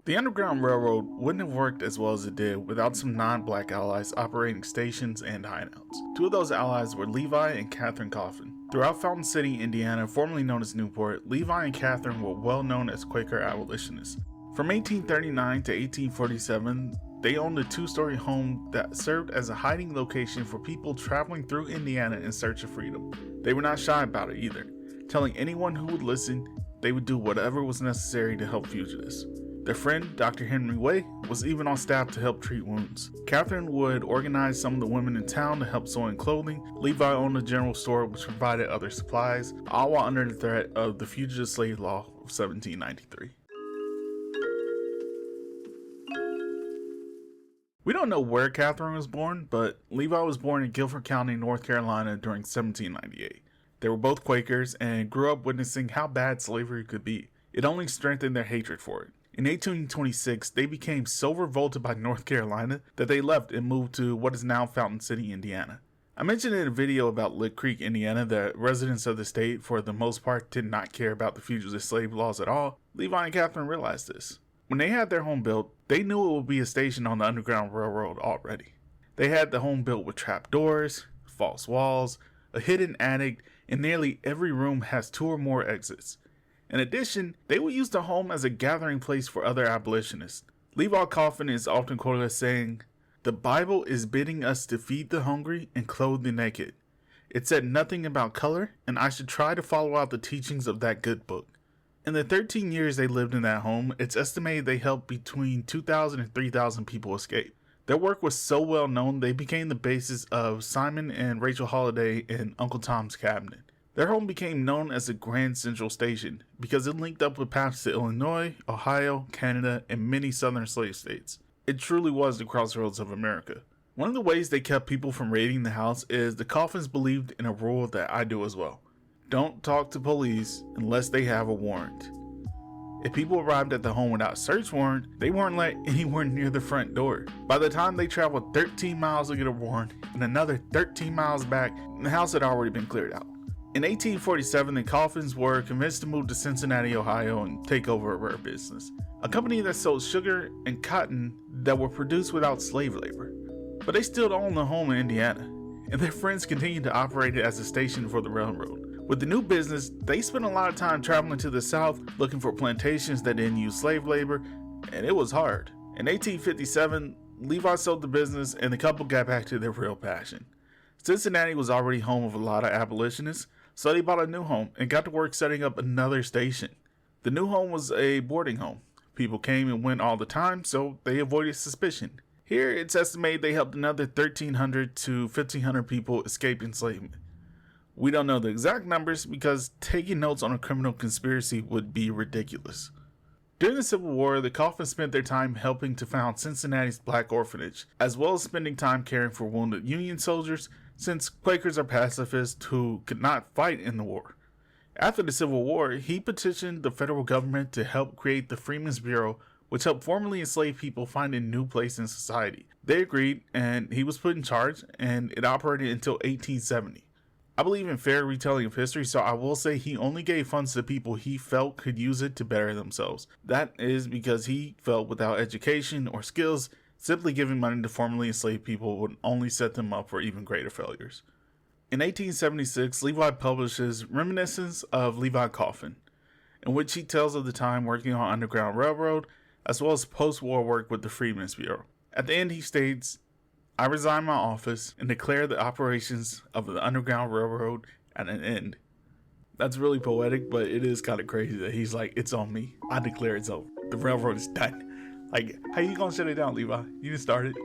The Underground Railroad wouldn't have worked as well as it did without some non-black allies operating stations and hideouts. Two of those allies were Levi and Catharine Coffin. Throughout Fountain City, Indiana, formerly known as Newport, Levi and Catharine were well known as Quaker abolitionists. From 1839 to 1847, they owned a two-story home that served as a hiding location for people traveling through Indiana in search of freedom. They were not shy about it either, telling anyone who would listen they would do whatever was necessary to help fugitives. Their friend, Dr. Henry Way, was even on staff to help treat wounds. Catharine would organize some of the women in town to help sew in clothing. Levi owned a general store which provided other supplies, all while under the threat of the Fugitive Slave Law of 1793. We don't know where Catharine was born, but Levi was born in Guilford County, North Carolina during 1798. They were both Quakers and grew up witnessing how bad slavery could be. It only strengthened their hatred for it. In 1826, they became so revolted by North Carolina that they left and moved to what is now Fountain City, Indiana. I mentioned in a video about Lick Creek, Indiana, that residents of the state, for the most part, did not care about the fugitive slave laws at all. Levi and Catharine realized this. When they had their home built, they knew it would be a station on the Underground Railroad already. They had the home built with trap doors, false walls, a hidden attic, and nearly every room has 2 or more exits. In addition, they would use the home as a gathering place for other abolitionists. Levi Coffin is often quoted as saying, "The Bible is bidding us to feed the hungry and clothe the naked. It said nothing about color, and I should try to follow out the teachings of that good book." In the 13 years they lived in that home, it's estimated they helped between 2,000 and 3,000 people escape. Their work was so well known, they became the basis of Simon and Rachel Holiday in Uncle Tom's Cabinet. Their home became known as the Grand Central Station because it linked up with paths to Illinois, Ohio, Canada, and many southern slave states. It truly was the crossroads of America. One of the ways they kept people from raiding the house is the Coffins believed in a rule that I do as well. Don't talk to police unless they have a warrant. If people arrived at the home without a search warrant, they weren't let anywhere near the front door. By the time they traveled 13 miles to get a warrant and another 13 miles back, the house had already been cleared out. In 1847, the Coffins were convinced to move to Cincinnati, Ohio and take over a rare business, a company that sold sugar and cotton that were produced without slave labor. But they still owned the home in Indiana, and their friends continued to operate it as a station for the railroad. With the new business, they spent a lot of time traveling to the south looking for plantations that didn't use slave labor, and it was hard. In 1857, Levi sold the business and the couple got back to their real passion. Cincinnati was already home of a lot of abolitionists, so they bought a new home and got to work setting up another station. The new home was a boarding home. People came and went all the time, so they avoided suspicion. Here, it's estimated they helped another 1,300 to 1,500 people escape enslavement. We don't know the exact numbers because taking notes on a criminal conspiracy would be ridiculous. During the Civil War, the Coffins spent their time helping to found Cincinnati's Black Orphanage, as well as spending time caring for wounded Union soldiers, since Quakers are pacifists who could not fight in the war. After the Civil War, he petitioned the federal government to help create the Freedmen's Bureau, which helped formerly enslaved people find a new place in society. They agreed, and he was put in charge, and it operated until 1870. I believe in fair retelling of history, so I will say he only gave funds to people he felt could use it to better themselves. That is because he felt without education or skills, simply giving money to formerly enslaved people would only set them up for even greater failures. In 1876, Levi publishes Reminiscences of Levi Coffin, in which he tells of the time working on Underground Railroad, as well as post-war work with the Freedmen's Bureau. At the end, he states, "I resign my office and declare the operations of the Underground Railroad at an end." That's really poetic, but it is kind of crazy that he's like, "It's on me. I declare it's over. The railroad is done." Like, how you gonna shut it down, Levi? You didn't start it.